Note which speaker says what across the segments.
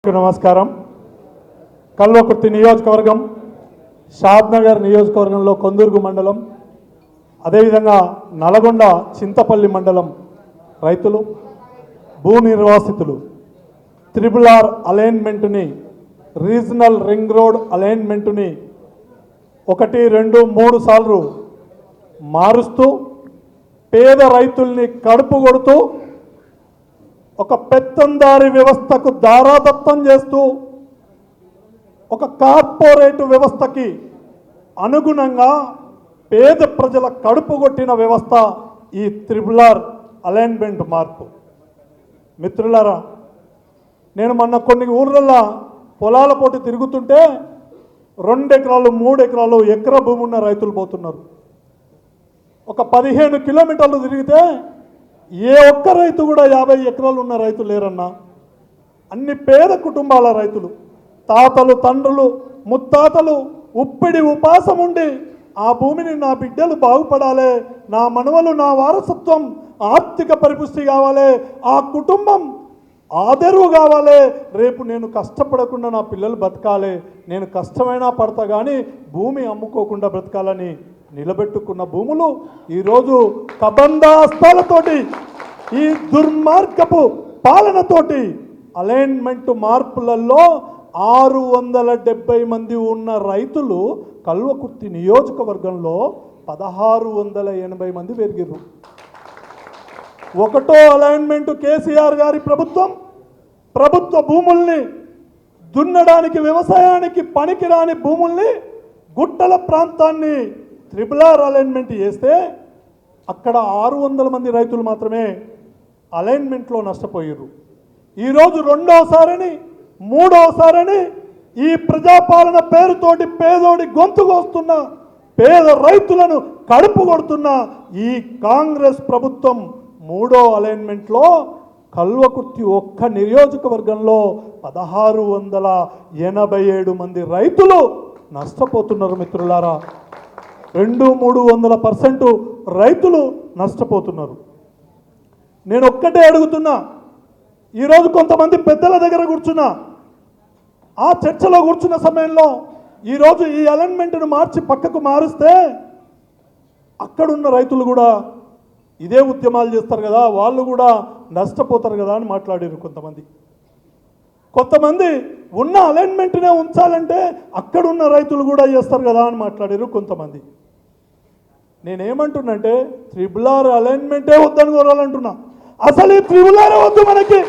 Speaker 1: అందరికీ నమస్కారం. కల్వకుర్తి నియోజకవర్గం, షాద్నగర్ నియోజకవర్గంలో కొందుర్గు మండలం, అదేవిధంగా నల్గొండ చింతపల్లి మండలం రైతులు, భూ నిర్వాసితులు RRR అలైన్మెంట్ని, రీజనల్ రింగ్ రోడ్ అలైన్మెంట్ని 1, 2, 3 సార్లు మారుస్తూ పేద రైతుల్ని కడుపు కొడుతూ ఒక పెత్తందారి వ్యవస్థకు దారాదత్తం చేస్తూ ఒక కార్పొరేట్ వ్యవస్థకి అనుగుణంగా పేద ప్రజల కడుపు కొట్టిన వ్యవస్థ ఈ RRR అలైన్మెంట్ మార్పు. మిత్రులారా, నేను మొన్న కొన్ని ఊర్లలో పొలాల పోటీ తిరుగుతుంటే 2 ఎకరాలు 3 ఎకరాలు ఎకరా భూమి ఉన్న రైతులు పోతున్నారు. ఒక 15 కిలోమీటర్లు తిరిగితే ఏ ఒక్క రైతు కూడా 50 ఎకరాలు ఉన్న రైతు లేరన్నా. అన్ని పేద కుటుంబాల రైతులు, తాతలు, తండ్రులు, ముత్తాతలు ఉప్పిడి ఉపాసం ఉండి ఆ భూమిని నా బిడ్డలు బాగుపడాలి, నా మనవలు, నా వారసత్వం ఆర్థిక పరిపుష్టి కావాలి, ఆ కుటుంబం ఆదరువు కావాలి, రేపు నేను కష్టపడకుండా నా పిల్లలు బతకాలి, నేను కష్టమైనా పడతా కానీ భూమి అమ్ముకోకుండా బ్రతకాలని నిలబెట్టుకున్న భూములు ఈరోజు కబంధాస్తాలతోటి, ఈ దుర్మార్గపు పాలనతోటి అలైన్మెంట్ మార్పులలో 670 మంది ఉన్న రైతులు కల్వకుర్తి నియోజకవర్గంలో 1680 మంది పెరిగారు. 1వ అలైన్మెంట్ కేసీఆర్ గారి ప్రభుత్వ భూముల్ని దున్నడానికి, వ్యవసాయానికి పనికిరాని భూముల్ని, గుట్టల ప్రాంతాన్ని RRR అలైన్మెంట్ చేస్తే అక్కడ 600 మంది రైతులు మాత్రమే అలైన్మెంట్లో నష్టపోయారు. ఈరోజు 2వసారని 3వసారని ఈ ప్రజాపాలన పేరుతోటి పేదోడి గొంతు కోస్తున్న, పేద రైతులను కడుపు కొడుతున్న ఈ కాంగ్రెస్ ప్రభుత్వం 3వ అలైన్మెంట్లో కల్వకుర్తి ఒక్క నియోజకవర్గంలో 1687 మంది రైతులు నష్టపోతున్నారు. మిత్రులారా, 200-300% రైతులు నష్టపోతున్నారు. నేను ఒక్కటే అడుగుతున్నా, ఈరోజు కొంతమంది పెద్దల దగ్గర కూర్చున్నా, ఆ చర్చలో కూర్చున్న సమయంలో ఈరోజు ఈ అలైన్మెంట్ను మార్చి పక్కకు మారుస్తే అక్కడున్న రైతులు కూడా ఇదే ఉద్యమాలు చేస్తారు కదా, వాళ్ళు కూడా నష్టపోతారు కదా అని మాట్లాడారు. కొంతమంది ఉన్న అలైన్మెంట్నే ఉంచాలంటే అక్కడున్న రైతులు కూడా చేస్తారు కదా అని మాట్లాడారు కొంతమంది. నేనేమంటున్నంటే RRR అలైన్మెంటే వద్దని కోరాలంటున్నా. అసలు ఈ RRR వద్దు మనకి.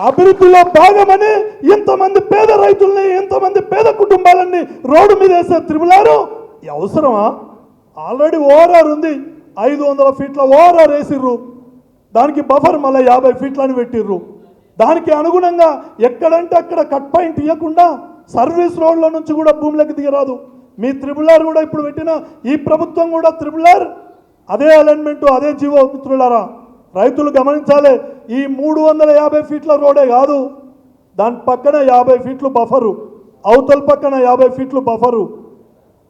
Speaker 1: అభివృద్ధిలో భాగమని ఇంతమంది పేద రైతుల్ని, ఇంతమంది పేద కుటుంబాలన్నీ రోడ్డు మీద వేసే RRR అవసరమా? ఆల్రెడీ ORR ఉంది, 500 ఫీట్ల ORR వేసిర్రు, దానికి బఫర్ మళ్ళీ 50 ఫీట్లని పెట్టిర్రు. దానికి అనుగుణంగా ఎక్కడంటే అక్కడ కట్ పాయింట్ ఇవ్వకుండా సర్వీస్ రోడ్ల నుంచి కూడా భూములకు దిగరాదు. మీ RRR కూడా ఇప్పుడు పెట్టిన ఈ ప్రభుత్వం కూడా RRR అదే అలైన్మెంటు, అదే జీవో. మిత్రులారా, రైతులు గమనించాలి, ఈ 350 ఫీట్ల రోడే కాదు, దాని పక్కన 50 ఫీట్లు బఫరు, అవతల పక్కన 50 ఫీట్లు బఫరు.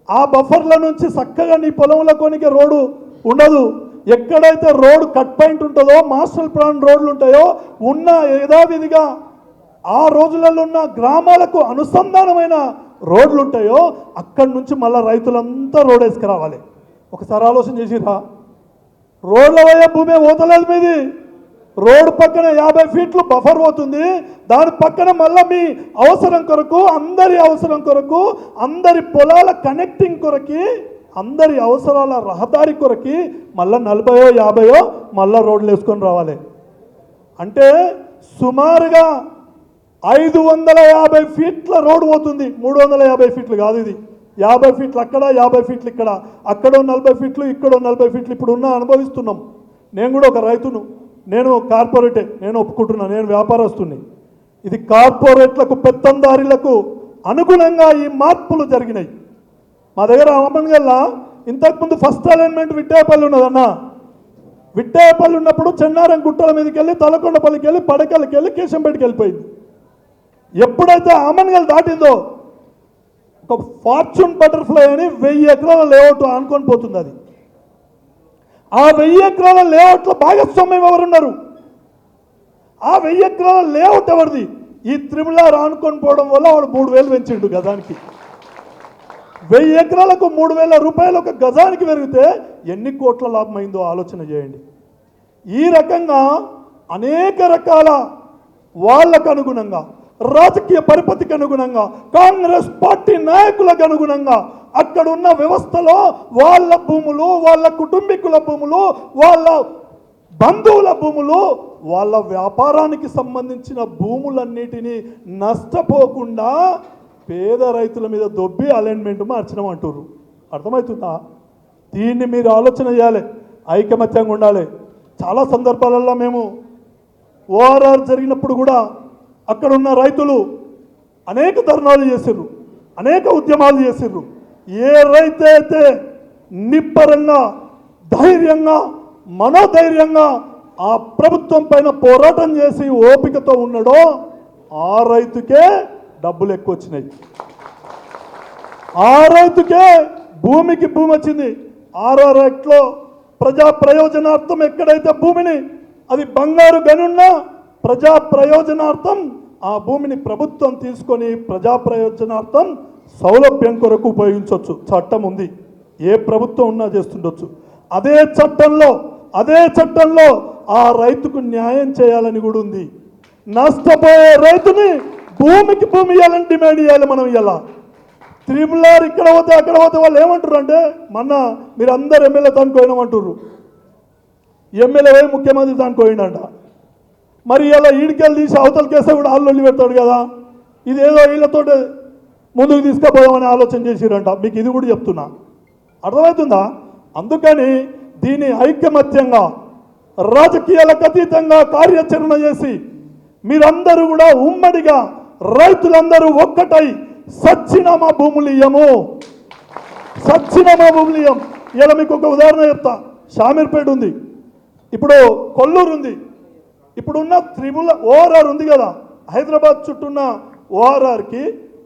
Speaker 1: ఆ బఫర్ల నుంచి చక్కగా నీ పొలంలో కొనికే రోడ్డు ఉండదు. ఎక్కడైతే రోడ్డు కట్ పాయింట్ ఉంటుందో, మాస్టర్ ప్లాన్ రోడ్లు ఉంటాయో, ఉన్న యథావిధిగా ఆ రోజులలో ఉన్న గ్రామాలకు అనుసంధానమైన రోడ్లు ఉంటాయో అక్కడి నుంచి మళ్ళీ రైతులంతా రోడ్ వేసుకురావాలి. ఒకసారి ఆలోచన చేసిరా? రోడ్ల పోయే భూమి పోతలేదు మీది, రోడ్డు పక్కన 50 ఫీట్లు బఫర్ పోతుంది, దాని పక్కన మళ్ళీ మీ అవసరం కొరకు, అందరి అవసరం కొరకు, అందరి పొలాల కనెక్టింగ్ కొరకి, అందరి అవసరాల రహదారి కొరకి మళ్ళీ 40-50 మళ్ళీ రోడ్లు వేసుకొని రావాలి. అంటే సుమారుగా 550 ఫీట్ల రోడ్డు పోతుంది. 350 ఫీట్లు కాదు ఇది, 50 ఫీట్లు అక్కడ, 50 ఫీట్లు ఇక్కడ, అక్కడో 40 ఫీట్లు, ఇక్కడో 40 ఫీట్లు. ఇప్పుడు అనుభవిస్తున్నాం. నేను కూడా ఒక రైతును, నేను కార్పొరేటే, నేను ఒప్పుకుంటున్నా, నేను వ్యాపారస్తుని. ఇది కార్పొరేట్లకు, పెత్తందారులకు అనుగుణంగా ఈ మార్పులు జరిగినాయి. మా దగ్గర అమ్మన్గల్లా ఇంతకుముందు ఫస్ట్ అలైన్మెంట్ విట్టేపల్లి ఉన్నదన్న. విట్టేపల్లి ఉన్నప్పుడు చెన్నారం గుట్టల మీదకి వెళ్ళి, తలకొండపల్లికి వెళ్ళి, పడకలకి వెళ్ళి, కేశంపేటకి వెళ్ళిపోయింది. ఎప్పుడైతే అమ్మన్గల్ దాటిందో ఒక ఫార్చ్యూన్ బటర్ఫ్లై అని 1000 ఎకరాల లేఅవుట్ అనుకొని పోతుంది. అది ఆ 1000 ఎకరాల లేఅవుట్ల భాగస్వామ్యం ఎవరున్నారు? ఆ 1000 ఎకరాల లేఅవుట్ ఎవరిది? ఈ త్రిబులార్ ఆనుకొని పోవడం వల్ల వాడు 3000 పెంచిండు గజానికి. 1000 ఎకరాలకు 3000 రూపాయలు ఒక గజానికి పెరిగితే ఎన్ని కోట్ల లాభం అయిందో ఆలోచన చేయండి. ఈ రకంగా అనేక రకాల వాళ్ళకు అనుగుణంగా, రాజకీయ పరిపతికి అనుగుణంగా, కాంగ్రెస్ పార్టీ నాయకులకు అనుగుణంగా అక్కడ ఉన్న వ్యవస్థలో వాళ్ళ భూములు, వాళ్ళ కుటుంబీకుల భూములు, వాళ్ళ బంధువుల భూములు, వాళ్ళ వ్యాపారానికి సంబంధించిన భూములన్నిటినీ నష్టపోకుండా పేద రైతుల మీద దొబ్బి అలైన్మెంట్ మార్చడం అంటారు. అర్థమవుతుందా? దీన్ని మీరు ఆలోచన చేయాలి, ఐకమత్యంగా ఉండాలి. చాలా సందర్భాలలో మేము ఓఆర్ఆర్ జరిగినప్పుడు కూడా అక్కడ ఉన్న రైతులు అనేక ధర్నాలు చేసిర్రు, అనేక ఉద్యమాలు చేసిర్రు. ఏ రైతు అయితే నిబ్బరంగా, ధైర్యంగా, మనోధైర్యంగా ఆ ప్రభుత్వం పైన పోరాటం చేసి ఓపికతో ఉన్నాడో ఆ రైతుకే డబ్బులు ఎక్కువ వచ్చినాయి, ఆ రైతుకే భూమికి భూమి వచ్చింది. ఆర్ఆర్ యాక్ట్లో ప్రజా ప్రయోజనార్థం ఎక్కడైతే భూమిని, అది బంగారు గనున్నా ప్రజా ప్రయోజనార్థం ఆ భూమిని ప్రభుత్వం తీసుకొని ప్రజా ప్రయోజనార్థం సౌలభ్యం కొరకు ఉపయోగించవచ్చు. చట్టం ఉంది, ఏ ప్రభుత్వం ఉన్నా చేస్తుండొచ్చు. అదే చట్టంలో ఆ రైతుకు న్యాయం చేయాలని కూడా ఉంది. నష్టపోయే రైతుని భూమికి భూమి ఇవ్వాలని డిమాండ్ చేయాలి మనం. ఇలా త్రిబులార్ ఇక్కడ పోతే అక్కడ పోతే వాళ్ళు ఏమంటారు అంటే, మొన్న మీరు అందరు ఎమ్మెల్యే దానికి పోయినామంటారు. ఎమ్మెల్యే పోయి ముఖ్యమంత్రి దానికి పోయిండంట. మరి ఇలా ఈడికెళ్ళి తీసి అవతల కేసే కూడా ఆళ్ళు పెడతాడు కదా. ఇదేదో వీళ్ళతో ముందుకు తీసుకుపోదామని ఆలోచన చేసిరంట. మీకు ఇది కూడా చెప్తున్నా, అర్థమవుతుందా? అందుకని దీన్ని ఐకమత్యంగా, రాజకీయాలకు అతీతంగా కార్యాచరణ చేసి మీరందరూ కూడా ఉమ్మడిగా రైతులందరూ ఒక్కటై సచ్చినామా భూములు ఇయ్యము, సచ్చినామా భూములు ఇయ్యం. ఇలా మీకు ఒక ఉదాహరణ చెప్తా. షామీర్పేట ఉంది, ఇప్పుడు కొల్లూరు ఉంది, ఇప్పుడున్న ఓఆర్ఆర్ ఉంది కదా, హైదరాబాద్ చుట్టూన్న ఓఆర్ఆర్కి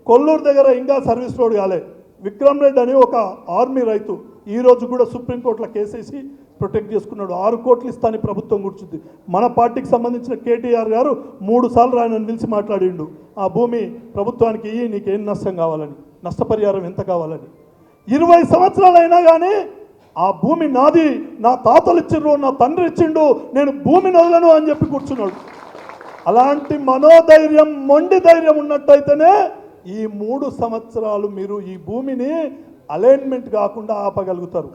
Speaker 1: కొల్లూరు దగ్గర ఇంకా సర్వీస్ రోడ్ కాలే. విక్రమ్ రెడ్డి అని ఒక ఆర్మీ రైతు ఈరోజు కూడా సుప్రీంకోర్టులో కేసేసి ప్రొటెక్ట్ చేసుకున్నాడు. 6 కోట్లు ఇస్తాని ప్రభుత్వం కూర్చుంది. మన పార్టీకి సంబంధించిన కేటీఆర్ గారు 3 సార్లు ఆయనను పిలిచి మాట్లాడిండు. ఆ భూమి ప్రభుత్వానికి ఇయ్యి, నీకేం నష్టం కావాలని, నష్టపరిహారం ఎంత కావాలని. 20 సంవత్సరాలు అయినా కానీ ఆ భూమి నాది, నా తాతలు ఇచ్చిండ్రు, నా తండ్రి ఇచ్చిండు, నేను భూమిని వదలను అని చెప్పి కూర్చున్నాడు. అలాంటి మనోధైర్యం, మొండి ధైర్యం ఉన్నట్టయితేనే ఈ 3 సంవత్సరాలు మీరు ఈ భూమిని అలైన్మెంట్ కాకుండా ఆపగలుగుతారు.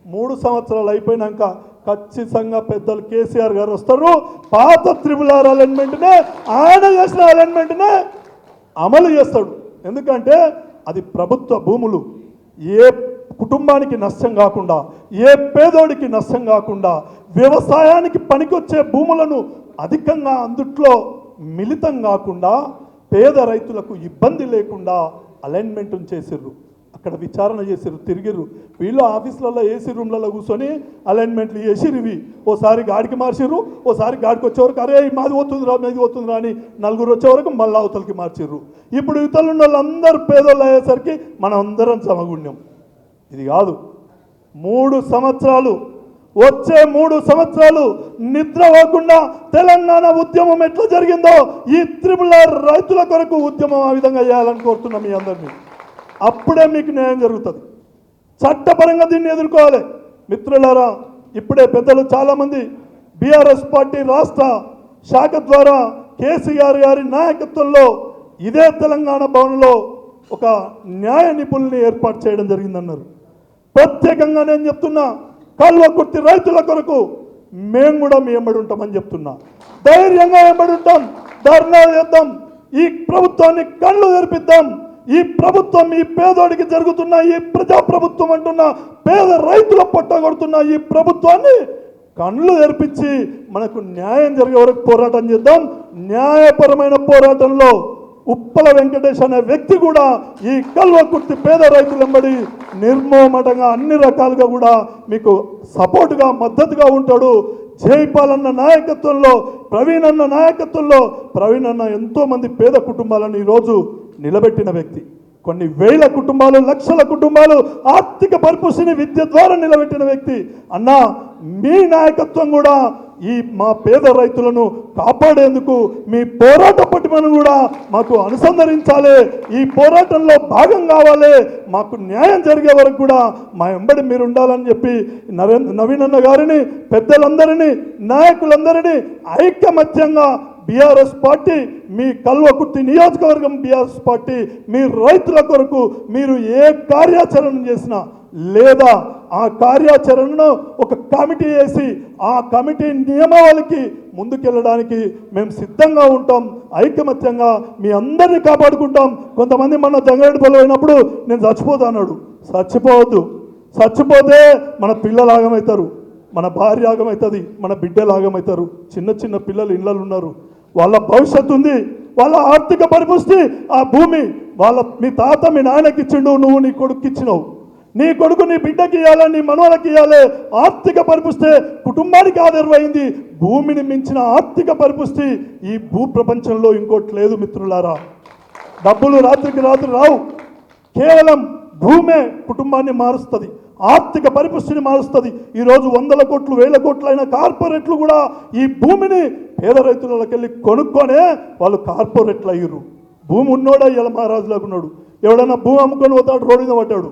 Speaker 1: 3 సంవత్సరాలు అయిపోయినాక ఖచ్చితంగా పెద్దలు కేసీఆర్ గారు వస్తారు. పాత త్రిబులార్ అలైన్మెంట్నే, ఆయన చేసిన అలైన్మెంట్నే అమలు చేస్తాడు. ఎందుకంటే అది ప్రభుత్వ భూములు. ఏ కుటుంబానికి నష్టం కాకుండా, ఏ పేదోడికి నష్టం కాకుండా, వ్యవసాయానికి పనికొచ్చే భూములను అధికంగా అందుట్లో మిళితం కాకుండా, పేద రైతులకు ఇబ్బంది లేకుండా అలైన్మెంట్ చేసిర్రు. అక్కడ విచారణ చేసిర్రు, తిరిగిర్రు. వీళ్ళు ఆఫీసులలో ఏసీ రూమ్లలో కూర్చొని అలైన్మెంట్లు చేసిర్రు. ఇవి ఓసారి గాడికి మార్చిర్రు, ఓసారి గాడికి వచ్చేవరకు అరే మాది పోతుందిరా, మీది పోతుందిరా అని 4 వచ్చేవరకు మళ్ళీ అవతలకి మార్చిర్రు. ఇప్పుడు ఇతరులు ఉన్న వాళ్ళందరూ పేదోళ్ళు అయ్యేసరికి మనం అందరం సమగుణ్యం. ఇది కాదు. 3 సంవత్సరాలు, వచ్చే 3 సంవత్సరాలు నిద్ర పోకుండా తెలంగాణ ఉద్యమం ఎట్లా జరిగిందో ఈ త్రిబులార్ రైతుల కొరకు ఉద్యమం ఆ విధంగా చేయాలని కోరుతున్నాం మీ అందరినీ. అప్పుడే మీకు న్యాయం జరుగుతుంది. చట్టపరంగా దీన్ని ఎదుర్కోవాలి. మిత్రులారా, ఇప్పుడే పెద్దలు చాలామంది బీఆర్ఎస్ పార్టీ రాష్ట్ర శాఖ ద్వారా కేసీఆర్ గారి నాయకత్వంలో ఇదే తెలంగాణ భవన్లో ఒక న్యాయ నిపుణుల్ని ఏర్పాటు చేయడం జరిగిందన్నారు. ప్రత్యేకంగా నేను చెప్తున్నా, కల్వకుర్తి రైతుల కొరకు మేము కూడా మీ వెంబడి ఉంటామని చెప్తున్నా. ధైర్యంగా వెంబడి ఉంటాం, ధర్నాలు చేద్దాం, ఈ ప్రభుత్వాన్ని కళ్ళు తెరిపిద్దాం. ఈ ప్రభుత్వం ఈ పేదోడికి జరుగుతున్న ఈ ప్రజాప్రభుత్వం అంటున్న పేద రైతుల పట్టగొడుతున్న ఈ ప్రభుత్వాన్ని కళ్ళు తెరిపించి మనకు న్యాయం జరిగే వరకు పోరాటం చేద్దాం. న్యాయపరమైన పోరాటంలో ఉప్పల వెంకటేష్ అనే వ్యక్తి కూడా ఈ కల్వకుర్తి పేద రైతులెంబడి నిర్మోమటంగా అన్ని రకాలుగా కూడా మీకు సపోర్టుగా, మద్దతుగా ఉంటాడు. జైపాలన్న నాయకత్వంలో, ప్రవీణ్ అన్న నాయకత్వంలో, ప్రవీణ్ అన్న ఎంతోమంది పేద కుటుంబాలను ఈరోజు నిలబెట్టిన వ్యక్తి. కొన్ని వేల కుటుంబాలు, లక్షల కుటుంబాలు ఆర్థిక పరిపుష్టిని విద్య ద్వారా నిలబెట్టిన వ్యక్తి. అన్న మీ నాయకత్వం కూడా ఈ మా పేద రైతులను కాపాడేందుకు మీ పోరాట పట్టుమను కూడా మాకు అనుసంధానించాలి, ఈ పోరాటంలో భాగం కావాలి, మాకు న్యాయం జరిగే వరకు కూడా మా వెంబడి మీరు ఉండాలని చెప్పి నవీన్ అన్న గారిని, పెద్దలందరినీ, నాయకులందరినీ ఐకమత్యంగా బీఆర్ఎస్ పార్టీ, మీ కల్వకుర్తి నియోజకవర్గం బీఆర్ఎస్ పార్టీ, మీ రైతుల కొరకు మీరు ఏ కార్యాచరణ చేసినా లేదా ఆ కార్యాచరణను ఒక కమిటీ వేసి ఆ కమిటీ నియమావళికి ముందుకెళ్ళడానికి మేము సిద్ధంగా ఉంటాం. ఐకమత్యంగా మీ అందరినీ కాపాడుకుంటాం. కొంతమంది మన జంగారెడ్డిపల్లి అయినప్పుడు నేను చచ్చిపోతా అన్నాడు. చచ్చిపోవద్దు. చచ్చిపోతే మన పిల్లలు ఆగమవుతారు, మన భార్య ఆగమవుతుంది, మన బిడ్డలు ఆగమవుతారు. చిన్న చిన్న పిల్లలు ఇళ్ళలు ఉన్నారు, వాళ్ళ భవిష్యత్తు ఉంది, వాళ్ళ ఆర్థిక పరిపుష్టి, ఆ భూమి మీ తాత మీ నాయనకి ఇచ్చిండు, నువ్వు నీ కొడుకు ఇచ్చినావు, నీ కొడుకు నీ బిడ్డకి ఇవ్వాలి, నీ మనవలకి ఇవ్వాలి. ఆర్థిక పరిపుష్టి కుటుంబానికి ఆధారమైంది. భూమిని మించిన ఆర్థిక పరిపుష్టి ఈ భూ ప్రపంచంలో ఇంకోటి లేదు మిత్రులారా. డబ్బులు రాత్రికి రాత్రి రావు. కేవలం భూమే కుటుంబాన్ని మారుస్తుంది, ఆర్థిక పరిపుష్టిని మారుస్తుంది. ఈరోజు 100 కోట్లు 1000 కోట్లు అయిన కార్పొరేట్లు కూడా ఈ భూమిని పేద రైతులకి వెళ్ళి కొనుక్కొనే వాళ్ళు కార్పొరేట్లు అయ్యారు. భూమి ఉన్నోడా ఇలా మహారాజులాగా ఉన్నాడు. ఎవడైనా భూమి అమ్ముకొని పోతాడు, రోడ్డు మీద పడ్డాడు.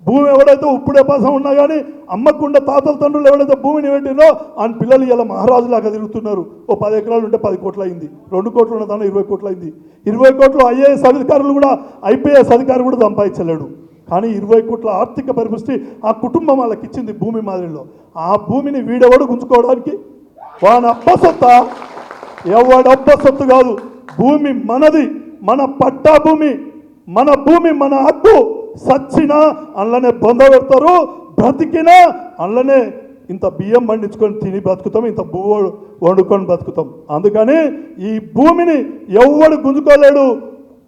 Speaker 1: భూమి ఎవడైతే ఉప్పుడే పాసం ఉన్నా కానీ అమ్మకుండా తాతల తండ్రులు ఎవడైతే భూమిని పెట్టినో ఆయన పిల్లలు ఇలా మహారాజులాగా తిరుగుతున్నారు. ఓ 10 ఎకరాలు ఉంటే 10 కోట్లు అయింది, 2 కోట్లు ఉన్న దాన్ని 20 కోట్లు అయింది. 20 కోట్లు ఐఏఎస్ అధికారులు కూడా, ఐపీఎస్ అధికారులు కూడా సంపాదించలేడు. కానీ 20 కోట్ల ఆర్థిక పరిపుష్టి ఆ కుటుంబం వాళ్ళకి ఇచ్చింది భూమి మాదిరిలో. ఆ భూమిని వీడెవడు గుంజుకోవడానికి? వాని అబ్బసొత్త, ఎవడబ్బ సొత్తు కాదు. భూమి మనది, మన పట్టా భూమి, మన భూమి, మన హక్కు. సచ్చినా అందులోనే బొంద పెడతారు, బ్రతికినా అందులోనే ఇంత బియ్యం పండించుకొని తిని బతుకుతాం, ఇంత భూమి వండుకొని బతుకుతాం. అందుకని ఈ భూమిని ఎవడు గుంజుకోలేడు.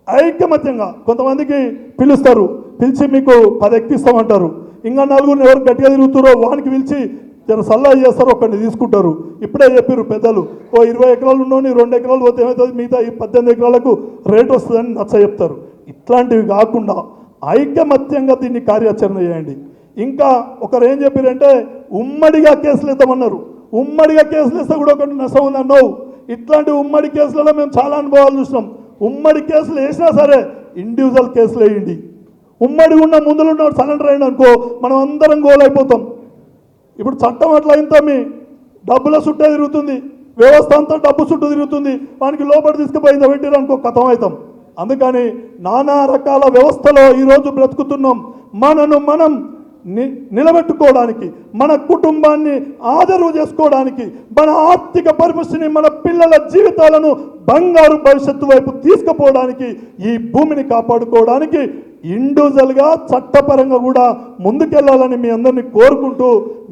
Speaker 1: ఐకమత్యంగా కొంతమందికి పిలుస్తారు, పిలిచి మీకు 10 ఎక్కిస్తామంటారు. ఇంకా 4 ఎవరు గట్టిగా తిరుగుతారో వానికి పిలిచి జర సలహా చేస్తారు, ఒకరిని తీసుకుంటారు. ఇప్పుడే చెప్పారు పెద్దలు, ఓ 20 ఎకరాలు ఉన్నోని 2 ఎకరాలు పోతే ఏమవుతుంది, మిగతా ఈ 18 ఎకరాలకు రేట్ వస్తుందని నచ్చ చెప్తారు. ఇట్లాంటివి కాకుండా ఐకమత్యంగా దీన్ని కార్యాచరణ చేయండి. ఇంకా ఒకరు ఏం చెప్పారంటే ఉమ్మడిగా కేసులు ఇద్దామన్నారు. ఉమ్మడిగా కేసులు ఇస్తే కూడా ఒకటి నష్టం ఉందన్నావు. ఇట్లాంటి ఉమ్మడి కేసులలో మేము చాలా అనుభవాలు చూసినాం. ఉమ్మడి కేసులు వేసినా సరే ఇండివిజువల్ కేసులు వేయండి. ఉమ్మడి ఉన్న ముందులో ఉన్నవాడు సరెండర్ అయ్యింది అనుకో, మనం అందరం గోల్ అయిపోతాం. ఇప్పుడు చట్టం అట్లా ఇంత మీ డబ్బుల చుట్టే తిరుగుతుంది, వ్యవస్థ అంతా డబ్బు చుట్టూ తిరుగుతుంది. వానికి లోపల తీసుకుపోయిందో పెట్టిరు అనుకో, కథం అవుతాం. అందుకని నానా రకాల వ్యవస్థలో ఈరోజు బ్రతుకుతున్నాం. మనను మనం నిలబెట్టుకోవడానికి, మన కుటుంబాన్ని ఆదరవు చేసుకోవడానికి, మన ఆర్థిక పరిపుష్టిని, మన పిల్లల జీవితాలను బంగారు భవిష్యత్తు వైపు తీసుకుపోవడానికి, ఈ భూమిని కాపాడుకోవడానికి ఇండివిజువల్గా చట్టపరంగా కూడా ముందుకెళ్లాలని మీ అందరినీ కోరుకుంటూ,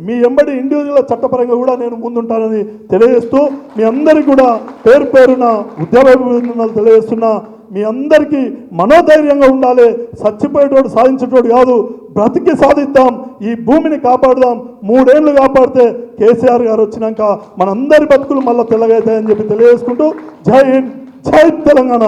Speaker 1: మీ ఎంబడి ఇండివిజువల్ చట్టపరంగా కూడా నేను ముందుంటానని తెలియజేస్తూ, మీ అందరికీ కూడా పేరు పేరున ఉద్యమాభినందనలు తెలియజేస్తున్నా. మీ అందరికీ మనోధైర్యంగా ఉండాలి. చచ్చిపోయేటోడు సాధించేటోడు కాదు, బ్రతికి సాధిద్దాం, ఈ భూమిని కాపాడుదాం. 3 ఏళ్ళు కాపాడితే కేసీఆర్ గారు వచ్చినాక మనందరి బతుకులు మళ్ళీ తెల్లగైతాయని చెప్పి తెలియజేసుకుంటూ, జై హింద్, జై తెలంగాణ.